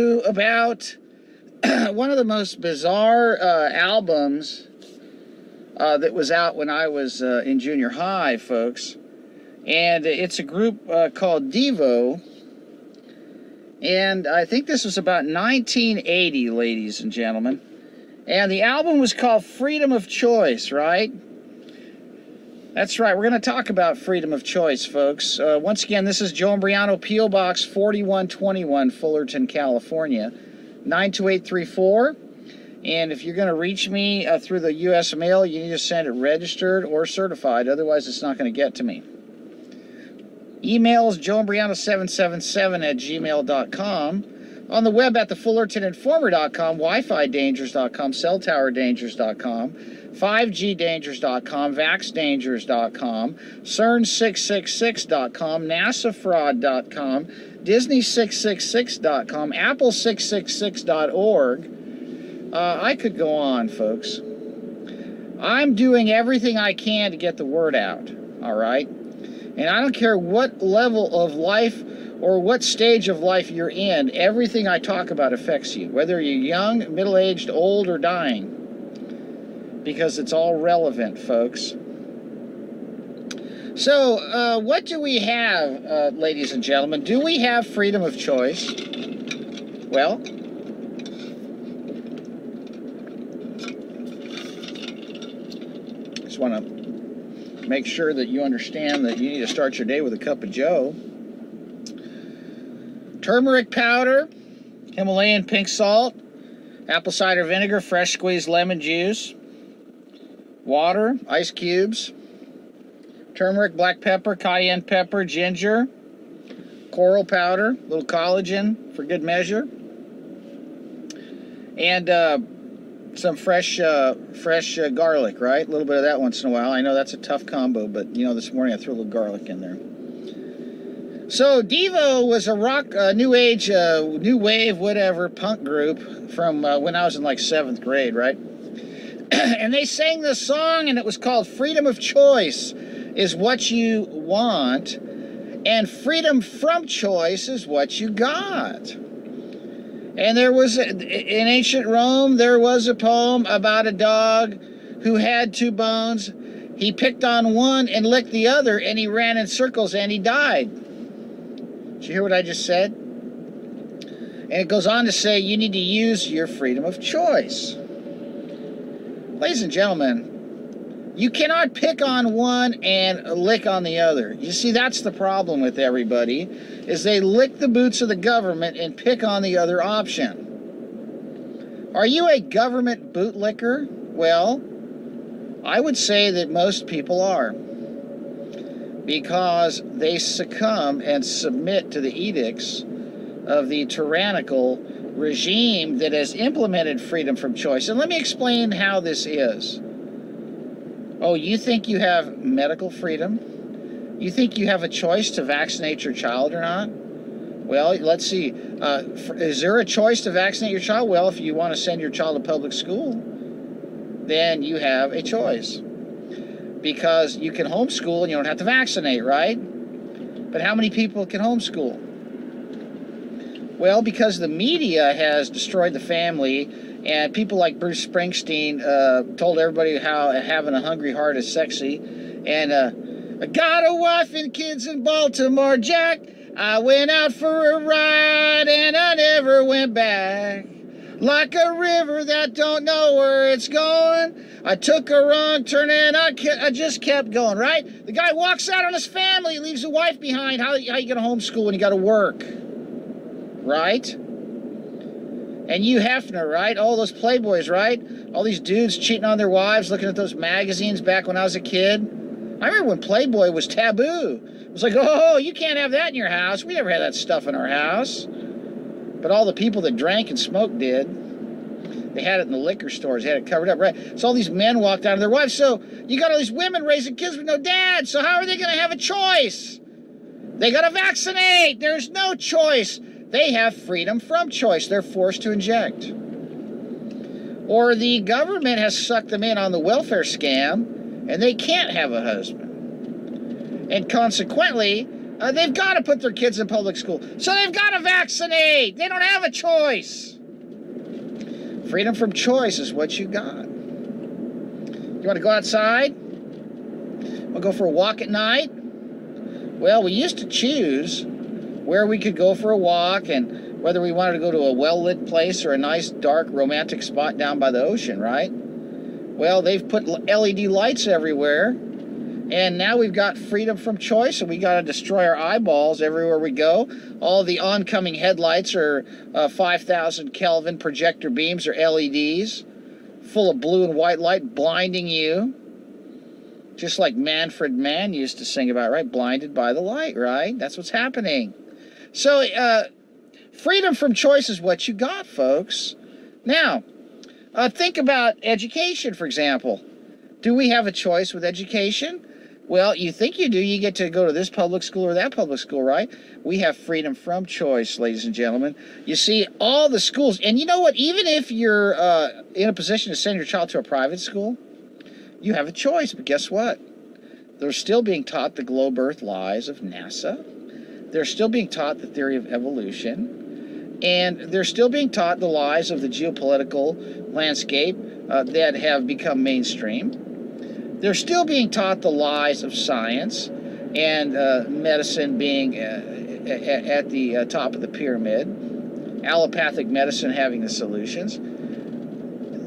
About one of the most bizarre albums that was out when I was in junior high, folks. And it's a group called Devo. And I think this was about 1980, ladies and gentlemen. And the album was called Freedom of Choice, right? That's right. We're going to talk about freedom of choice, folks. Once again, this is Joe Imbriano, P.O. Box 4121, Fullerton, California, 92834. And if you're going to reach me through the U.S. mail, you need to send it registered or certified. Otherwise, it's not going to get to me. Email is joeimbriano777@gmail.com. On the web at thefullertoninformer.com, WiFiDangers.com, CellTowerDangers.com, 5GDangers.com, VaxDangers.com, CERN666.com, NASAFraud.com, Disney666.com, Apple666.org. I could go on, folks. I'm doing everything I can to get the word out, all right? And I don't care what level of life or what stage of life you're in, everything I talk about affects you, whether you're young, middle-aged, old, or dying, because it's all relevant, folks. So, what do we have, ladies and gentlemen? Do we have freedom of choice? Well, just want to make sure that you understand that you need to start your day with a cup of Joe. Turmeric powder, Himalayan pink salt, apple cider vinegar, fresh squeezed lemon juice, water, ice cubes, turmeric, black pepper, cayenne pepper, ginger, coral powder, a little collagen for good measure, and some fresh garlic, right? A little bit of that once in a while. I know that's a tough combo, but you know, this morning I threw a little garlic in there. So Devo was a rock, new age, new wave, whatever, punk group from when I was in like 7th grade, right? And they sang this song, and it was called Freedom of Choice is what you want, and freedom from choice is what you got. And there was, in ancient Rome, there was a poem about a dog who had 2 bones. He picked on one and licked the other, and he ran in circles, and he died. Did you hear what I just said? And it goes on to say you need to use your freedom of choice. Ladies and gentlemen, you cannot pick on one and lick on the other. You see, that's the problem with everybody, is they lick the boots of the government and pick on the other option. Are you a government bootlicker? Well, I would say that most people are, because they succumb and submit to the edicts of the tyrannical regime that has implemented freedom from choice. And let me explain how this is. Oh, you think you have medical freedom? You think you have a choice to vaccinate your child or not? Well, let's see. Is there a choice to vaccinate your child? Well, if you want to send your child to public school, then you have a choice. Because you can homeschool and you don't have to vaccinate, right? But how many people can homeschool? Well, because the media has destroyed the family, and people like Bruce Springsteen told everybody how having a hungry heart is sexy. And I got a wife and kids in Baltimore, Jack. I went out for a ride and I never went back. Like a river that don't know where it's going. I took a wrong turn and I just kept going, right? The guy walks out on his family, leaves a wife behind. How you going to homeschool when you got to work? Right? And Hugh Hefner, right? All those playboys, right? All these dudes cheating on their wives, looking at those magazines back when I was a kid. I remember when Playboy was taboo. It was like, oh, you can't have that in your house. We never had that stuff in our house. But all the people that drank and smoked did. They had it in the liquor stores. They had it covered up, right? So all these men walked out of their wives. So you got all these women raising kids with no dad. So how are they going to have a choice? They got to vaccinate. There's no choice. They have freedom from choice. They're forced to inject. Or the government has sucked them in on the welfare scam, and they can't have a husband. And consequently, They've got to put their kids in public school. So they've got to vaccinate. They don't have a choice. Freedom from choice is what you got. You want to go outside? We'll go for a walk at night? Well, we used to choose where we could go for a walk and whether we wanted to go to a well-lit place or a nice, dark, romantic spot down by the ocean, right? Well, they've put LED lights everywhere, and now we've got freedom from choice, and we got to destroy our eyeballs everywhere we go. All the oncoming headlights are 5,000 Kelvin projector beams or LEDs, full of blue and white light, blinding you. Just like Manfred Mann used to sing about, right? Blinded by the light, right? That's what's happening. So, freedom from choice is what you got, folks. Now, think about education, for example. Do we have a choice with education? Well, you think you do. You get to go to this public school or that public school, right? We have freedom from choice, ladies and gentlemen. You see, all the schools, and you know what? Even if you're in a position to send your child to a private school, you have a choice, but guess what? They're still being taught the globe Earth lies of NASA. They're still being taught the theory of evolution. And they're still being taught the lies of the geopolitical landscape that have become mainstream. They're still being taught the lies of science and medicine being at the top of the pyramid. Allopathic medicine having the solutions.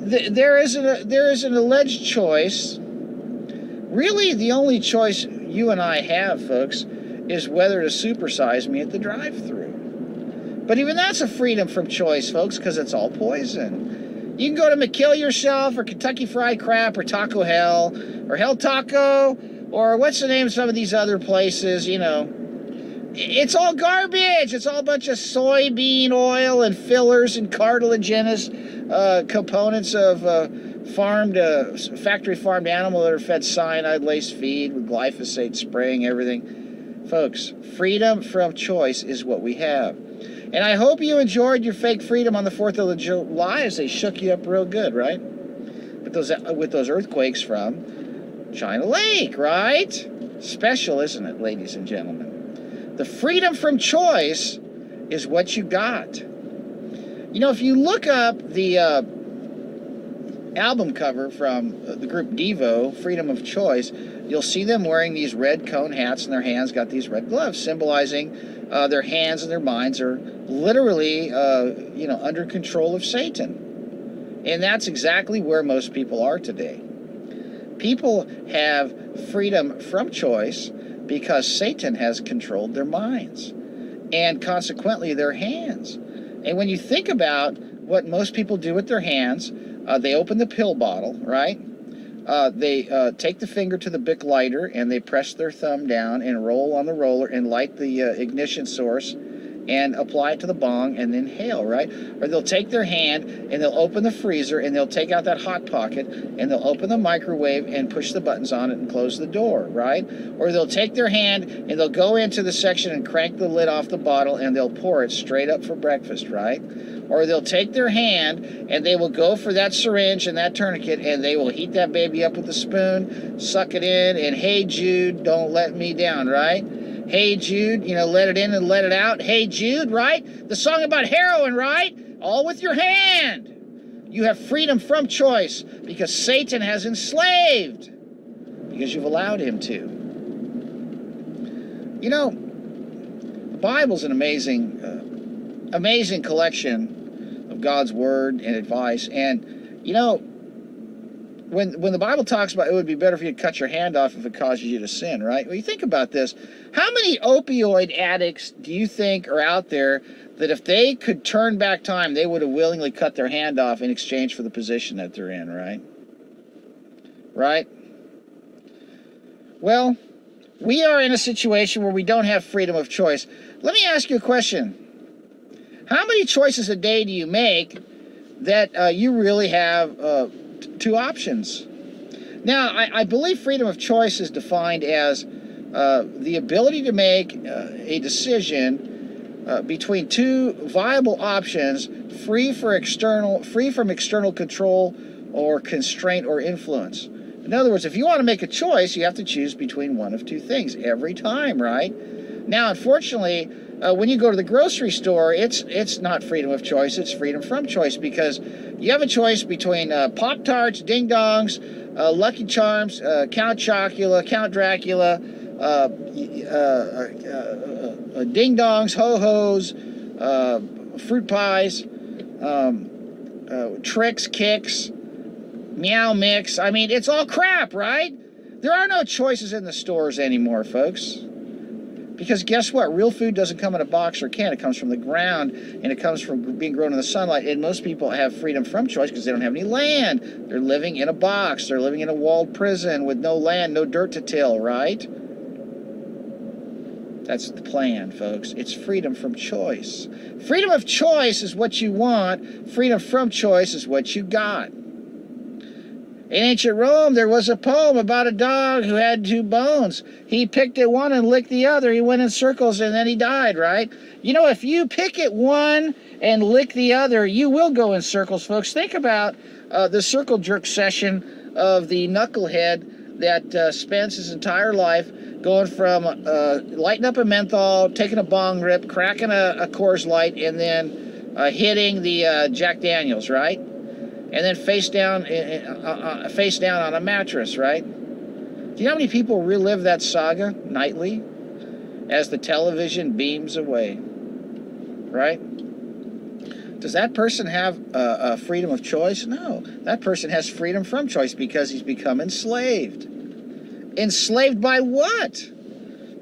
There is an alleged choice. Really, the only choice you and I have, folks, is whether to supersize me at the drive-thru. But even that's a freedom from choice, folks, because it's all poison. You can go to McKill Yourself or Kentucky Fried Crap or Taco Hell or Hell Taco or what's the name of some of these other places, you know. It's all garbage. It's all a bunch of soybean oil and fillers and cartilaginous components of factory farmed animal that are fed cyanide-laced feed with glyphosate spraying everything. Folks, freedom from choice is what we have. And I hope you enjoyed your fake freedom on the 4th of July as they shook you up real good, right? With those earthquakes from China Lake, right? Special, isn't it, ladies and gentlemen? The freedom from choice is what you got. You know, if you look up the album cover from the group Devo, Freedom of Choice, you'll see them wearing these red cone hats, and their hands got these red gloves, symbolizing their hands and their minds are literally, under control of Satan. And that's exactly where most people are today. People have freedom from choice because Satan has controlled their minds and consequently their hands. And when you think about what most people do with their hands, they open the pill bottle, right? They take the finger to the Bic lighter and they press their thumb down and roll on the roller and light the ignition source and apply it to the bong and inhale, right? Or they'll take their hand and they'll open the freezer and they'll take out that hot pocket and they'll open the microwave and push the buttons on it and close the door, right? Or they'll take their hand and they'll go into the section and crank the lid off the bottle and they'll pour it straight up for breakfast, right? Or they'll take their hand and they will go for that syringe and that tourniquet and they will heat that baby up with a spoon, suck it in, and hey Jude, don't let me down, right? Hey Jude, let it in and let it out. Hey Jude, right? The song about heroin, right? All with your hand. You have freedom from choice because Satan has enslaved because you've allowed him to. The Bible's an amazing collection of God's word and advice. And, when the Bible talks about it would be better for you to cut your hand off if it causes you to sin, right? Well, you think about this. How many opioid addicts do you think are out there that if they could turn back time, they would have willingly cut their hand off in exchange for the position that they're in, right? Right? Well, we are in a situation where we don't have freedom of choice. Let me ask you a question. How many choices a day do you make that you really have two options? Now, I believe freedom of choice is defined as the ability to make a decision between two viable options free from external control or constraint or influence. In other words, if you want to make a choice, you have to choose between one of two things every time, right? Now, unfortunately, when you go to the grocery store, it's not freedom of choice, it's freedom from choice, because you have a choice between Pop-Tarts, Ding Dongs, Lucky Charms, Count Chocula, Count Dracula, Ding Dongs, Ho-Hos, Fruit Pies, Tricks, Kicks, Meow Mix. I mean, it's all crap, right? There are no choices in the stores anymore, folks. Because guess what? Real food doesn't come in a box or can. It comes from the ground, and it comes from being grown in the sunlight. And most people have freedom from choice because they don't have any land. They're living in a box. They're living in a walled prison with no land, no dirt to till, right? That's the plan, folks. It's freedom from choice. Freedom of choice is what you want. Freedom from choice is what you got. In ancient Rome, there was a poem about a dog who had two bones. He picked at one and licked the other. He went in circles and then he died, right? You know, if you pick at one and lick the other, you will go in circles, folks. Think about the circle jerk session of the knucklehead that spends his entire life going from lighting up a menthol, taking a bong rip, cracking a Coors Light, and then hitting the Jack Daniels, right? And then face down on a mattress, right? Do you know how many people relive that saga nightly as the television beams away, right? Does that person have a freedom of choice? No. That person has freedom from choice because he's become enslaved. Enslaved by what?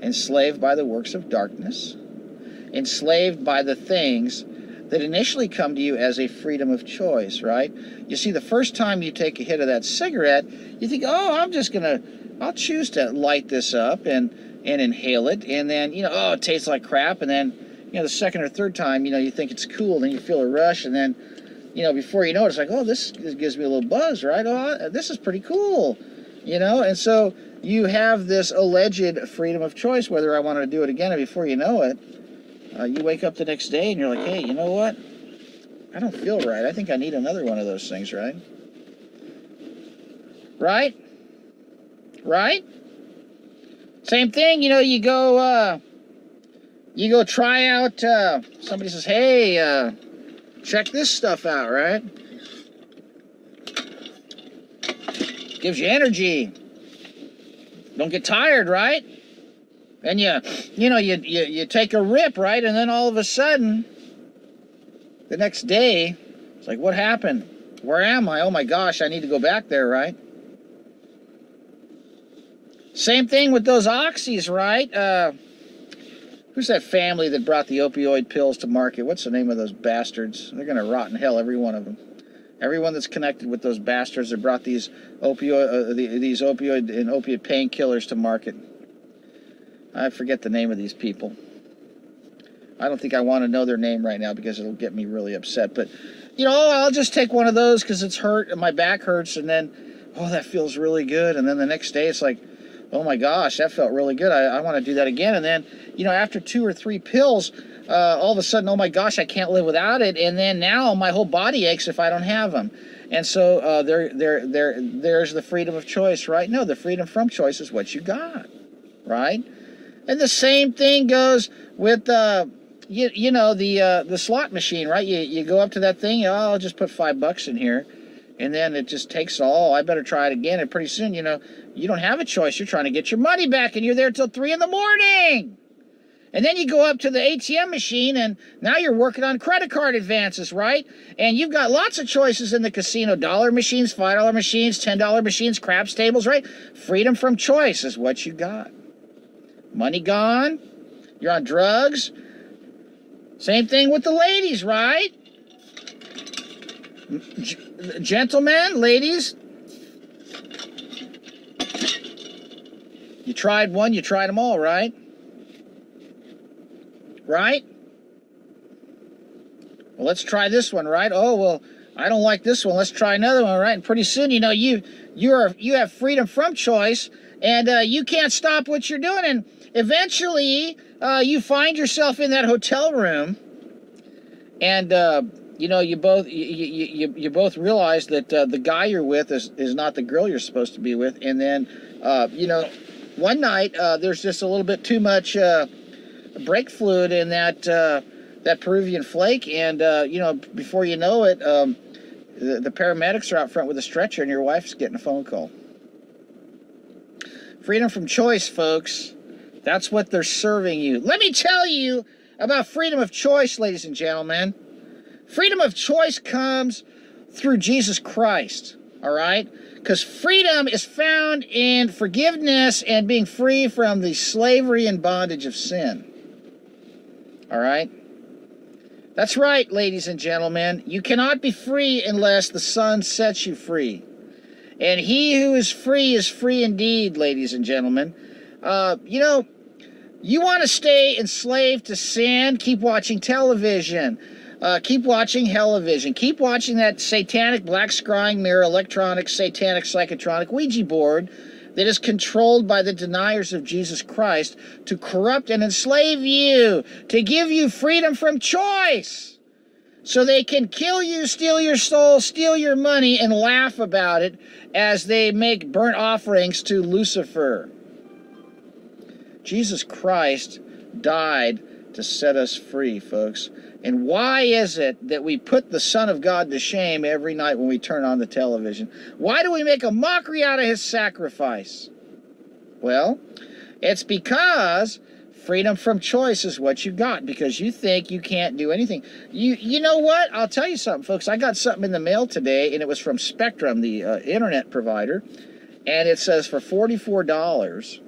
Enslaved by the works of darkness. Enslaved by the things that initially come to you as a freedom of choice, right? You see, the first time you take a hit of that cigarette, you think, oh, I'll choose to light this up and inhale it, and then, oh, it tastes like crap, and then, the second or third time, you think it's cool, then you feel a rush, and then, before you know it, it's like, oh, this gives me a little buzz, right? Oh, this is pretty cool, and so you have this alleged freedom of choice, whether I wanted to do it again, and before you know it, you wake up the next day and you're like, hey, you know what? I don't feel right. I think I need another one of those things, right? Right? Right? Same thing, you go try out, somebody says, hey, check this stuff out, right? Gives you energy. Don't get tired, right? And you take a rip, right? And then all of a sudden, the next day, it's like, what happened? Where am I? Oh my gosh, I need to go back there, right? Same thing with those oxys, right? Who's that family that brought the opioid pills to market? What's the name of those bastards? They're going to rot in hell, every one of them. Everyone that's connected with those bastards that brought these opioid and opiate painkillers to market. I forget the name of these people. I don't think I want to know their name right now because it'll get me really upset. But, I'll just take one of those because it's hurt and my back hurts. And then, oh, that feels really good. And then the next day it's like, oh my gosh, that felt really good. I want to do that again. And then, after 2 or 3 pills, all of a sudden, oh my gosh, I can't live without it. And then now my whole body aches if I don't have them. And so there's the freedom of choice, right? No, the freedom from choice is what you got, right? And the same thing goes with the slot machine, right? You go up to that thing, I'll just put $5 in here, and then it just takes all. I better try it again, and pretty soon, you don't have a choice. You're trying to get your money back, and you're there till 3 a.m. And then you go up to the ATM machine, and now you're working on credit card advances, right? And you've got lots of choices in the casino: dollar machines, $5 machines, $10 machines, craps tables, right? Freedom from choice is what you got. Money gone. You're on drugs. Same thing with the ladies, right? Gentlemen, ladies. You tried one, you tried them all, right? Right? Well, let's try this one, right? Oh, well, I don't like this one. Let's try another one, right? And pretty soon, you have freedom from choice, and you can't stop what you're doing. And eventually, you find yourself in that hotel room, and you both realize that the guy you're with is not the girl you're supposed to be with. And then one night there's just a little bit too much brake fluid in that Peruvian flake, and before you know it, the paramedics are out front with a stretcher, and your wife's getting a phone call. Freedom from choice, folks. That's what they're serving you. Let me tell you about freedom of choice, ladies and gentlemen. Freedom of choice comes through Jesus Christ, all right? Because freedom is found in forgiveness and being free from the slavery and bondage of sin. All right? That's right, ladies and gentlemen. You cannot be free unless the Son sets you free. And he who is free indeed, ladies and gentlemen. You want to stay enslaved to sin? Keep watching television. Keep watching Hellivision. Keep watching that satanic black scrying mirror, electronic, satanic, psychotronic Ouija board that is controlled by the deniers of Jesus Christ to corrupt and enslave you, to give you freedom from choice, so they can kill you, steal your soul, steal your money, and laugh about it as they make burnt offerings to Lucifer. Jesus Christ died to set us free, folks. And why is it that we put the Son of God to shame every night when we turn on the television? Why do we make a mockery out of his sacrifice? Well, it's because freedom from choice is what you got, because you think you can't do anything. You know what? I'll tell you something, folks. I got something in the mail today, and it was from Spectrum, the internet provider, and it says for $44.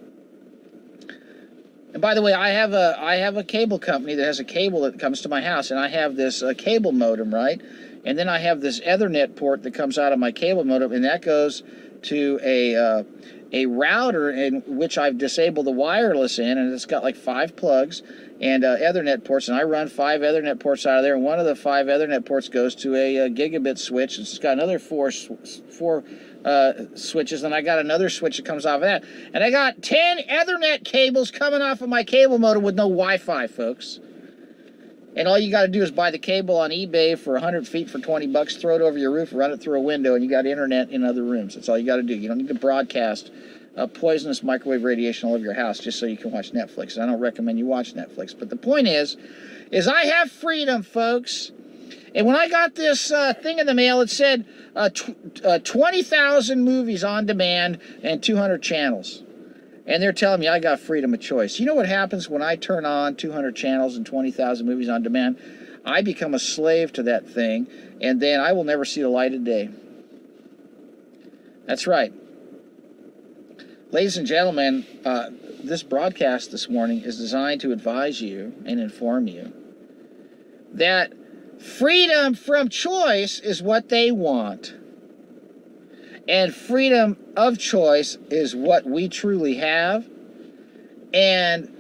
And by the way, I have a cable company that has a cable that comes to my house, and I have this cable modem, right? And then I have this Ethernet port that comes out of my cable modem, and that goes to a router in which I've disabled the wireless in, and it's got like 5 plugs and Ethernet ports, and I run 5 Ethernet ports out of there, and one of the 5 Ethernet ports goes to a gigabit switch. It's got another four switches, and I got another switch that comes off of that. And I got 10 Ethernet cables coming off of my cable modem with no Wi-Fi, folks. And all you got to do is buy the cable on eBay for 100 feet for $20, throw it over your roof, run it through a window, and you got internet in other rooms. That's all you got to do. You don't need to broadcast poisonous microwave radiation all over your house just so you can watch Netflix. I don't recommend you watch Netflix. But the point is I have freedom, folks. And when I got this thing in the mail, it said 20,000 movies on demand and 200 channels. And they're telling me I got freedom of choice. You know what happens when I turn on 200 channels and 20,000 movies on demand? I become a slave to that thing, and then I will never see the light of day. That's right. Ladies and gentlemen, this broadcast this morning is designed to advise you and inform you that freedom from choice is what they want. And freedom of choice is what we truly have. And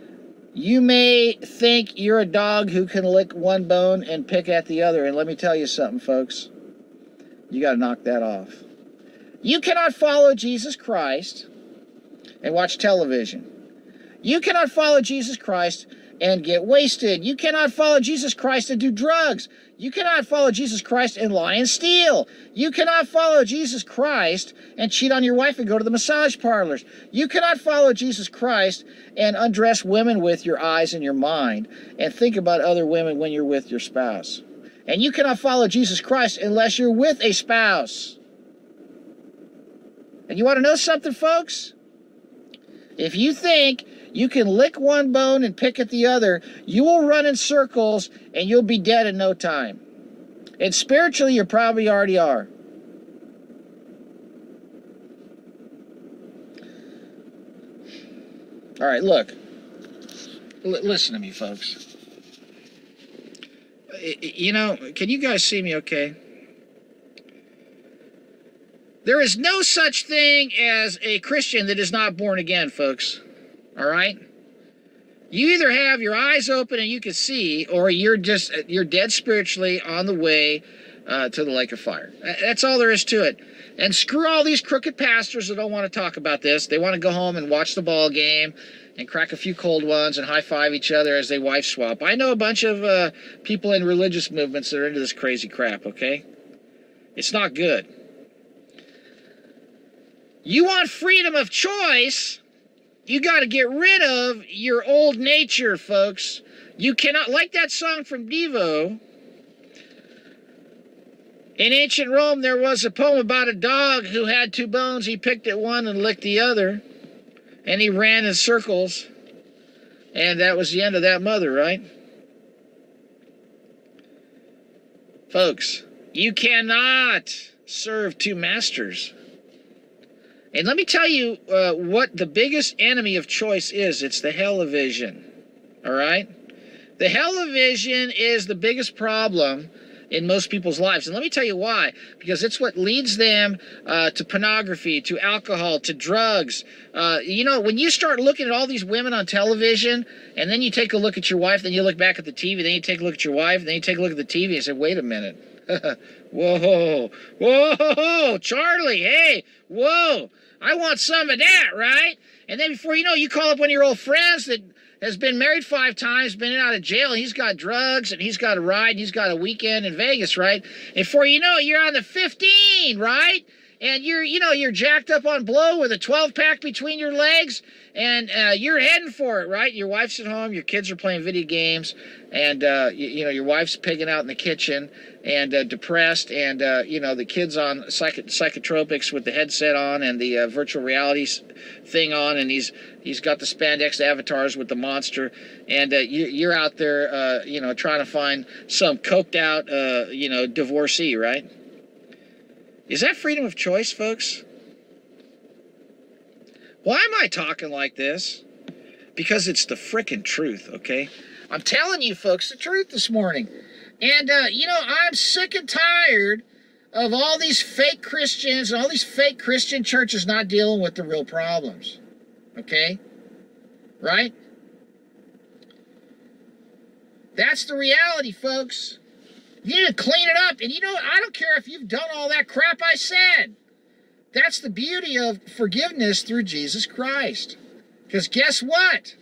you may think you're a dog who can lick one bone and pick at the other. And let me tell you something, folks. You got to knock that off. You cannot follow Jesus Christ and watch television. You cannot follow Jesus Christ and get wasted. You cannot follow Jesus Christ and do drugs. You cannot follow Jesus Christ and lie and steal. You cannot follow Jesus Christ and cheat on your wife and go to the massage parlors. You cannot follow Jesus Christ and undress women with your eyes and your mind and think about other women when you're with your spouse. And you cannot follow Jesus Christ unless you're with a spouse. And you want to know something, folks? If you think you can lick one bone and pick at the other, you will run in circles and you'll be dead in no time. And spiritually, you probably already are. All right, look. Listen to me, folks. Can you guys see me okay? There is no such thing as a Christian that is not born again, folks. All right? You either have your eyes open and you can see, or you're dead spiritually on the way to the lake of fire. That's all there is to it. And screw all these crooked pastors that don't want to talk about this. They want to go home and watch the ball game and crack a few cold ones and high-five each other as they wife swap. I know a bunch of people in religious movements that are into this crazy crap, okay? It's not good. You want freedom of choice, You got to get rid of your old nature, folks. You cannot, like that song from Devo. In ancient Rome, there was a poem about a dog who had two bones. He picked at one and licked the other. And he ran in circles. And that was the end of that mother, right? Folks, you cannot serve two masters. And let me tell you what the biggest enemy of choice is. It's the hell-o-vision. All right? The hell-o-vision is the biggest problem in most people's lives. And let me tell you why. Because it's what leads them to pornography, to alcohol, to drugs. You know, when you start looking at all these women on television, and then you take a look at your wife, then you look back at the TV, then you take a look at your wife, then you take a look at the TV and say, wait a minute. Whoa, whoa, Charlie, hey, whoa, I want some of that, right? And then before you know, you call up one of your old friends that has been married 5 times, been out of jail, and he's got drugs, and he's got a ride, and he's got a weekend in Vegas, right? And before you know it, you're on the 15, right? And you're jacked up on blow with a 12-pack between your legs, and you're heading for it, right? Your wife's at home, your kids are playing video games, and your wife's pigging out in the kitchen, and depressed, and the kid's on psychotropics with the headset on and the virtual reality thing on, and he's got the spandex avatars with the monster, and you're out there, trying to find some coked out, divorcee, right? Is that freedom of choice, folks? Why am I talking like this? Because it's the frickin' truth, okay? I'm telling you, folks, the truth this morning. And, I'm sick and tired of all these fake Christians and all these fake Christian churches not dealing with the real problems. Okay? Right? That's the reality, folks. You need to clean it up. And I don't care if you've done all that crap I said. That's the beauty of forgiveness through Jesus Christ. Because guess what?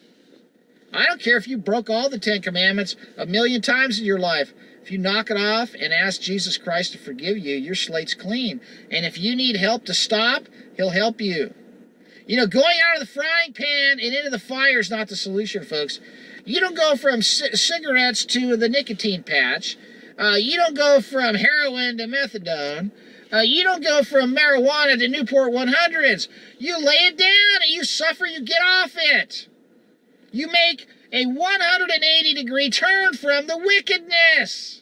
I don't care if you broke all the 10 Commandments 1,000,000 times in your life. If you knock it off and ask Jesus Christ to forgive you, your slate's clean. And if you need help to stop, he'll help you. Going out of the frying pan and into the fire is not the solution, folks. You don't go from cigarettes to the nicotine patch. You don't go from heroin to methadone. You don't go from marijuana to Newport 100s. You lay it down and you suffer, you get off it. You make a 180-degree turn from the wickedness.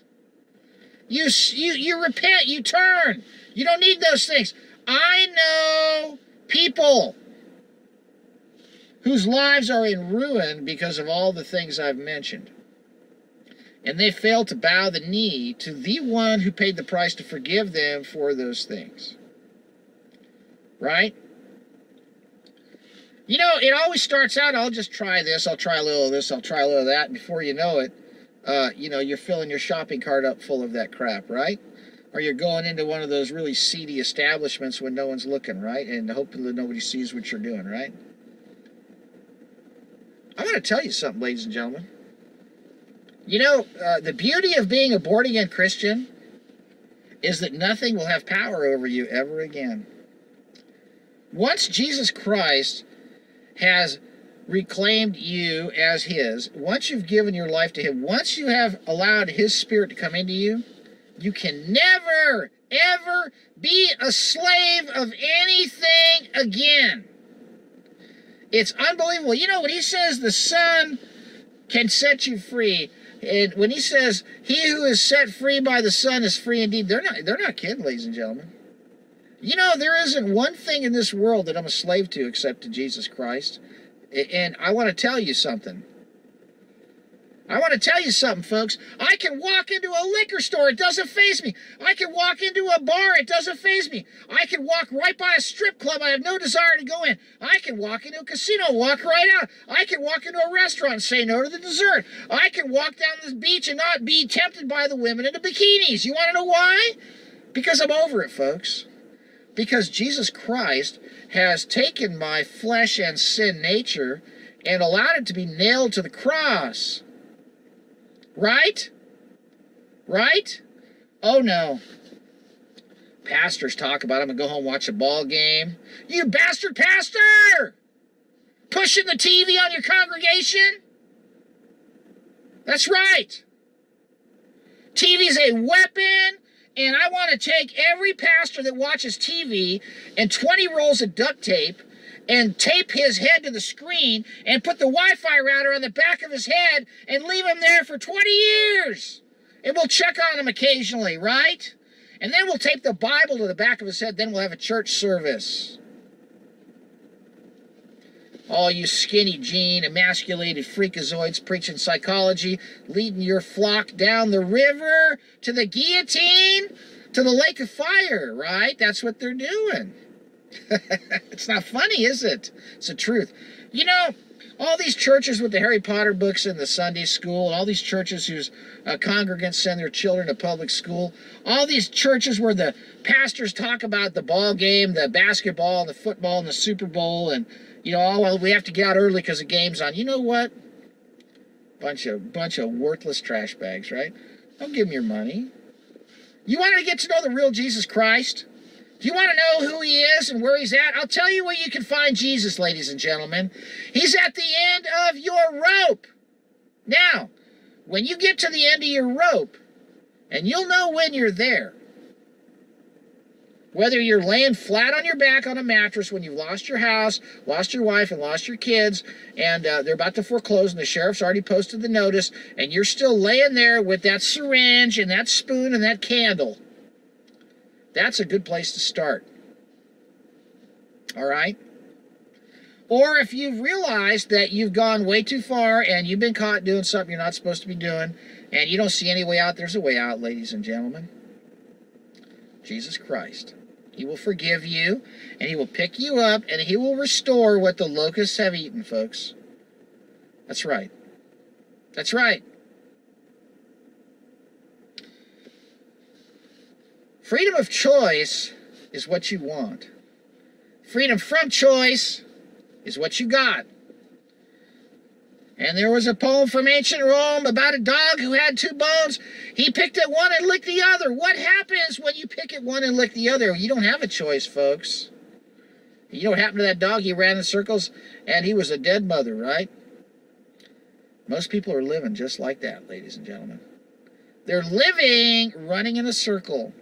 You repent, you turn. You don't need those things. I know people whose lives are in ruin because of all the things I've mentioned. And they fail to bow the knee to the one who paid the price to forgive them for those things. Right? It always starts out, I'll just try this, I'll try a little of this, I'll try a little of that, and before you know it, you're filling your shopping cart up full of that crap, right? Or you're going into one of those really seedy establishments when no one's looking, right? And hoping that nobody sees what you're doing, right? I'm going to tell you something, ladies and gentlemen. The beauty of being a born-again Christian is that nothing will have power over you ever again. Once Jesus Christ has reclaimed you as his, once you've given your life to him, once you have allowed his spirit to come into you, you can never, ever be a slave of anything again. It's unbelievable. When he says the Son can set you free, and when he says he who is set free by the Son is free indeed, they're not kidding, ladies and gentlemen. There isn't one thing in this world that I'm a slave to except to Jesus Christ. And I want to tell you something. Folks. I can walk into a liquor store. It doesn't faze me. I can walk into a bar. It doesn't faze me. I can walk right by a strip club. I have no desire to go in. I can walk into a casino, walk right out. I can walk into a restaurant and say no to the dessert. I can walk down this beach and not be tempted by the women in the bikinis. You want to know why? Because I'm over it, folks. Because Jesus Christ has taken my flesh and sin nature and allowed it to be nailed to the cross. Right? Right? Oh no. Pastors talk about I'm going to go home and watch a ball game. You bastard pastor! pushing the TV on your congregation? That's right. TV's a weapon, and I want to take every pastor that watches TV and 20 rolls of duct tape and tape his head to the screen and put the Wi-Fi router on the back of his head and leave him there for 20 years. And we'll check on him occasionally, right? And then we'll tape the Bible to the back of his head, then we'll have a church service. All you skinny jean, emasculated freakazoids preaching psychology, leading your flock down the river to the guillotine, to the lake of fire, right? That's what they're doing. It's not funny, is it? It's the truth. You know, all these churches with the Harry Potter books in the Sunday school, and all these churches whose congregants send their children to public school, all these churches where the pastors talk about the ball game, the basketball, and the football, and the Super Bowl, and, you know, oh, well, we have to get out early because the game's on. You know what? Bunch of worthless trash bags, right? Don't give them your money. You want to get to know the real Jesus Christ? Do you want to know who he is and where he's at? I'll tell you where you can find Jesus, ladies and gentlemen. He's at the end of your rope. Now, when you get to the end of your rope, and you'll know when you're there, whether you're laying flat on your back on a mattress when you've lost your house, lost your wife, and lost your kids, and they're about to foreclose, and the sheriff's already posted the notice, and you're still laying there with that syringe and that spoon and that candle, that's a good place to start. All right? Or if you've realized that you've gone way too far and you've been caught doing something you're not supposed to be doing and you don't see any way out, there's a way out, ladies and gentlemen. Jesus Christ. He will forgive you, and he will pick you up, and he will restore what the locusts have eaten, folks. That's right. That's right. Freedom of choice is what you want. Freedom from choice is what you got. And there was a poem from ancient Rome about a dog who had two bones. He picked at one and licked the other. What happens when you pick at one and lick the other? You don't have a choice, folks. You know what happened to that dog? He ran in circles, and he was a dead mother, right? Most people are living just like that, ladies and gentlemen. They're living, running in a circle.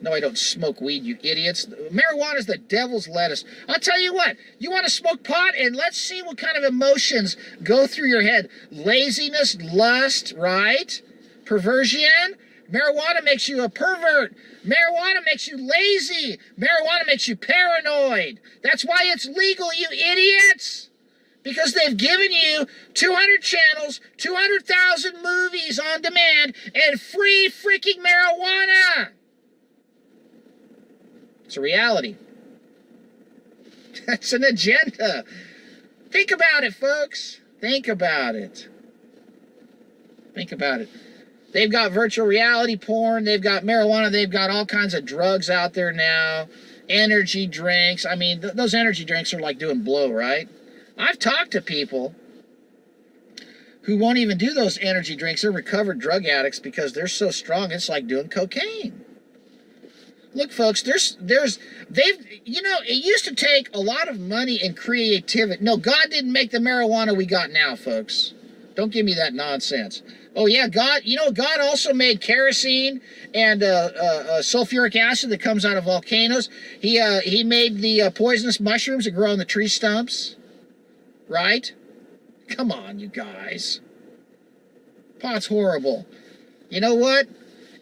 No, I don't smoke weed, you idiots. Marijuana is the devil's lettuce. I'll tell you what, you want to smoke pot, and let's see what kind of emotions go through your head. Laziness, lust, right? Perversion. Marijuana makes you a pervert. Marijuana makes you lazy. Marijuana makes you paranoid. That's why it's legal, you idiots. Because they've given you 200 channels, 200,000 movies on demand, and free freaking marijuana. It's a reality. That's an agenda. Think about it, folks. Think about it. Think about it. They've got virtual reality porn. They've got marijuana. They've got all kinds of drugs out there now. Energy drinks. I mean, those energy drinks are like doing blow, right? I've talked to people who won't even do those energy drinks. They're recovered drug addicts because they're so strong. It's like doing cocaine. Look, folks, it used to take a lot of money and creativity. No, God didn't make the marijuana we got now, folks. Don't give me that nonsense. Oh, yeah, God also made kerosene and sulfuric acid that comes out of volcanoes. He made the poisonous mushrooms that grow on the tree stumps. Right? Come on, you guys. Pot's horrible. You know what?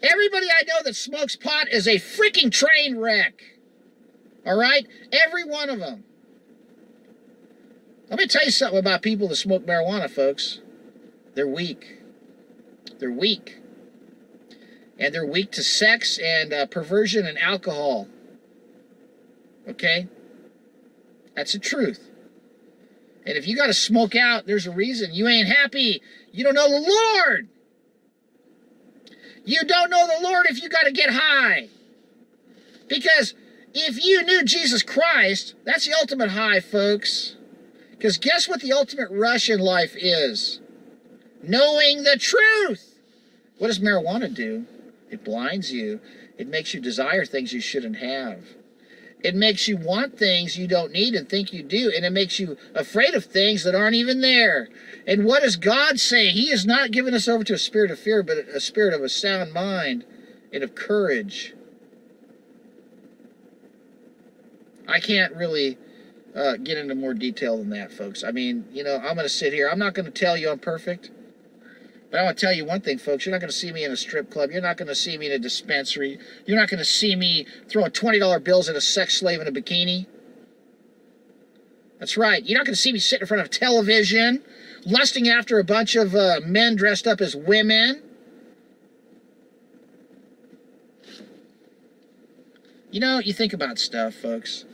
Everybody I know that smokes pot is a freaking train wreck. All right? Every one of them. Let me tell you something about people that smoke marijuana, folks. They're weak. They're weak. And they're weak to sex and perversion and alcohol. Okay? That's the truth. And if you got to smoke out, there's a reason. You ain't happy. You don't know the Lord. You don't know the Lord if you got to get high. Because if you knew Jesus Christ, that's the ultimate high, folks. Because guess what the ultimate rush in life is? Knowing the truth. What does marijuana do? It blinds you. It makes you desire things you shouldn't have. It makes you want things you don't need and think you do, and it makes you afraid of things that aren't even there. And what does God say? He has not given us over to a spirit of fear, but a spirit of a sound mind and of courage. I can't really get into more detail than that, folks. I mean, you know, I'm going to sit here. I'm not going to tell you I'm perfect. But I want to tell you one thing, folks. You're not going to see me in a strip club. You're not going to see me in a dispensary. You're not going to see me throwing $20 bills at a sex slave in a bikini. That's right. You're not going to see me sitting in front of television, lusting after a bunch of men dressed up as women. You know, you think about stuff, folks,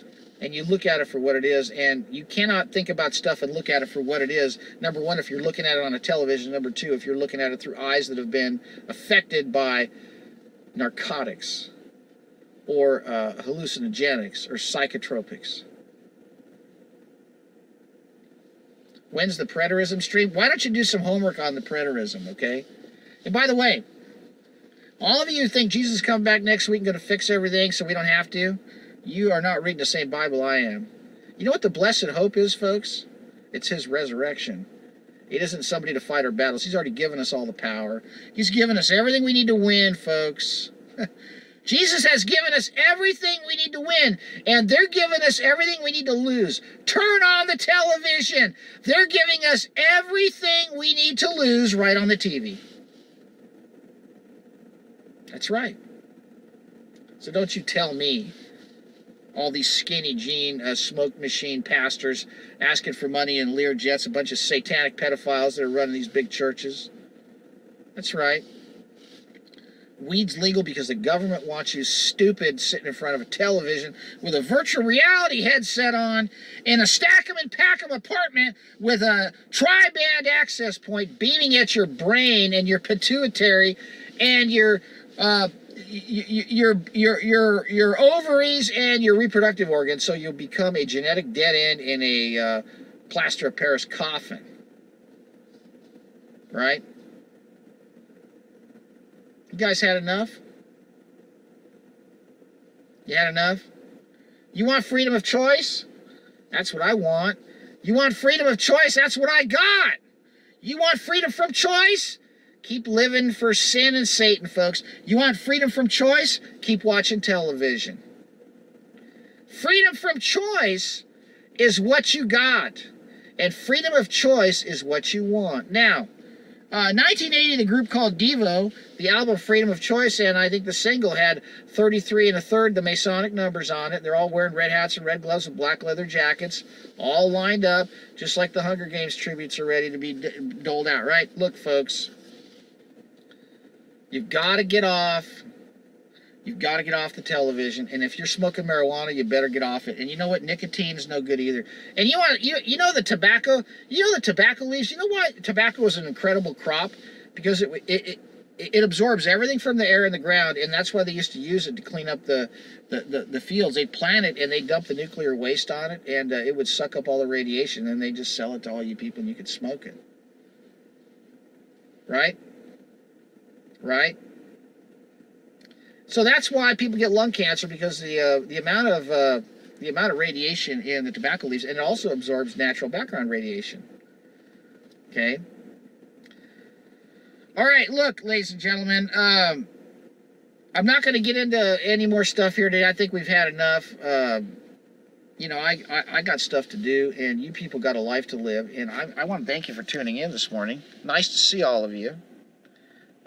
and you look at it for what it is, and you cannot think about stuff and look at it for what it is. Number one, if you're looking at it on a television. Number two, if you're looking at it through eyes that have been affected by narcotics or hallucinogenics or psychotropics. When's the preterism stream? Why don't you do some homework on the preterism, okay? And by the way, all of you who think Jesus is coming back next week and going to fix everything so we don't have to, you are not reading the same Bible I am. You know what the blessed hope is, folks? It's his resurrection. It isn't somebody to fight our battles. He's already given us all the power. He's given us everything we need to win, folks. Jesus has given us everything we need to win, and they're giving us everything we need to lose. Turn on the television. They're giving us everything we need to lose right on the TV. That's right. So don't you tell me all these skinny jean, smoke machine pastors asking for money in Learjets, a bunch of satanic pedophiles that are running these big churches. That's right. Weed's legal because the government wants you stupid sitting in front of a television with a virtual reality headset on in a stack 'em and pack 'em apartment with a tri-band access point beaming at your brain and your pituitary and your ovaries and your reproductive organs, so you'll become a genetic dead end in a plaster of Paris coffin. Right? You guys had enough? You had enough? You want freedom of choice? That's what I want. You want freedom of choice? That's what I got. You want freedom from choice? Keep living for sin and Satan, folks. You want freedom from choice? Keep watching television. Freedom from choice is what you got. And freedom of choice is what you want. Now, 1980, the group called Devo, the album Freedom of Choice, and I think the single had 33 1/3, the Masonic numbers on it. They're all wearing red hats and red gloves with black leather jackets, all lined up, just like the Hunger Games tributes are ready to be doled out, right? Look, folks. You've got to get off. You've got to get off the television. And if you're smoking marijuana, you better get off it. And you know what? Nicotine's no good either. And you know the tobacco. You know the tobacco leaves. You know why tobacco is an incredible crop? Because it absorbs everything from the air and the ground, and that's why they used to use it to clean up the fields. They plant it and they dump the nuclear waste on it, and it would suck up all the radiation. And they just sell it to all you people, and you could smoke it. Right? Right? So that's why people get lung cancer, because the amount of radiation in the tobacco leaves, and it also absorbs natural background radiation. Okay. All right, look, ladies and gentlemen, I'm not going to get into any more stuff here today. I think we've had enough. You know, I got stuff to do, and you people got a life to live, and I want to thank you for tuning in this morning. Nice to see all of you.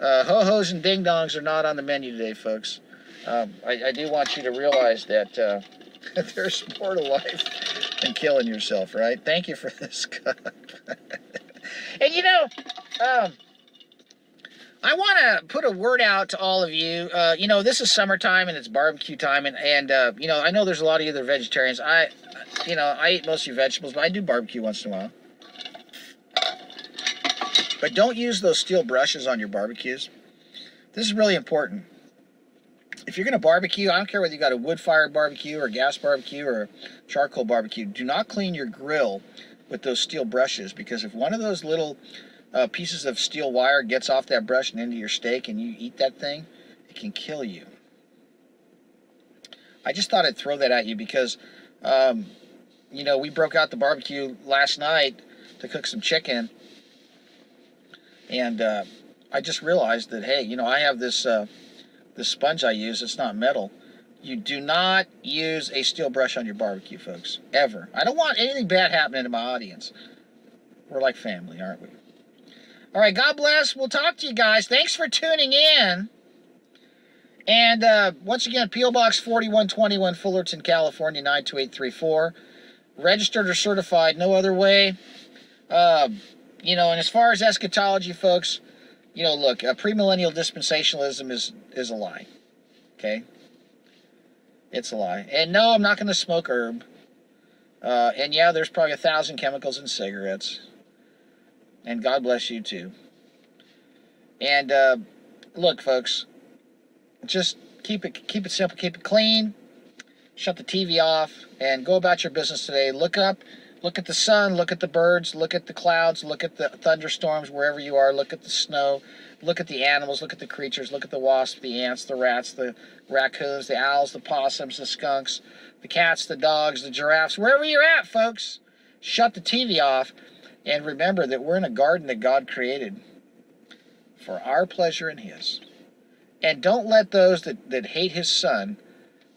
Ho-hos and ding-dongs are not on the menu today, folks. I do want you to realize that there's more to life than killing yourself, right? Thank you for this. And, you know, I want to put a word out to all of you. You know, this is summertime, and it's barbecue time, and you know, I know there's a lot of you that are vegetarians. I eat mostly vegetables, but I do barbecue once in a while. But don't use those steel brushes on your barbecues. This is really important. If you're going to barbecue, I don't care whether you got a wood-fired barbecue or a gas barbecue or a charcoal barbecue, do not clean your grill with those steel brushes, because if one of those little pieces of steel wire gets off that brush and into your steak and you eat that thing, it can kill you. I just thought I'd throw that at you because, you know, we broke out the barbecue last night to cook some chicken. And I just realized that, hey, you know, I have this sponge I use. It's not metal. You do not use a steel brush on your barbecue, folks, ever. I don't want anything bad happening to my audience. We're like family, aren't we? All right, God bless. We'll talk to you guys. Thanks for tuning in. And once again, P.O. Box 4121, Fullerton, California, 92834. Registered or certified, no other way. You know, and as far as eschatology, folks, you know, look, premillennial dispensationalism is a lie. Okay? It's a lie. And no, I'm not going to smoke herb. And yeah, there's probably 1,000 chemicals in cigarettes. And God bless you too. And look, folks, just keep it simple, keep it clean. Shut the TV off and go about your business today. Look up, look at the sun, look at the birds, look at the clouds, look at the thunderstorms wherever you are, look at the snow, look at the animals, look at the creatures, look at the wasps, the ants, the rats, the raccoons, the owls, the possums, the skunks, the cats, the dogs, the giraffes, wherever you're at, folks. Shut the TV off and remember that we're in a garden that God created for our pleasure and His. And don't let those that hate His Son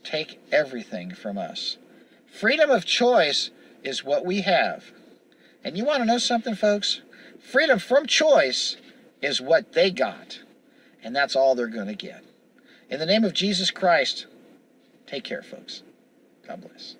take everything from us. Freedom of choice is what we have. And you want to know something, folks? Freedom from choice is what they got. And that's all they're going to get. In the name of Jesus Christ, take care, folks. God bless.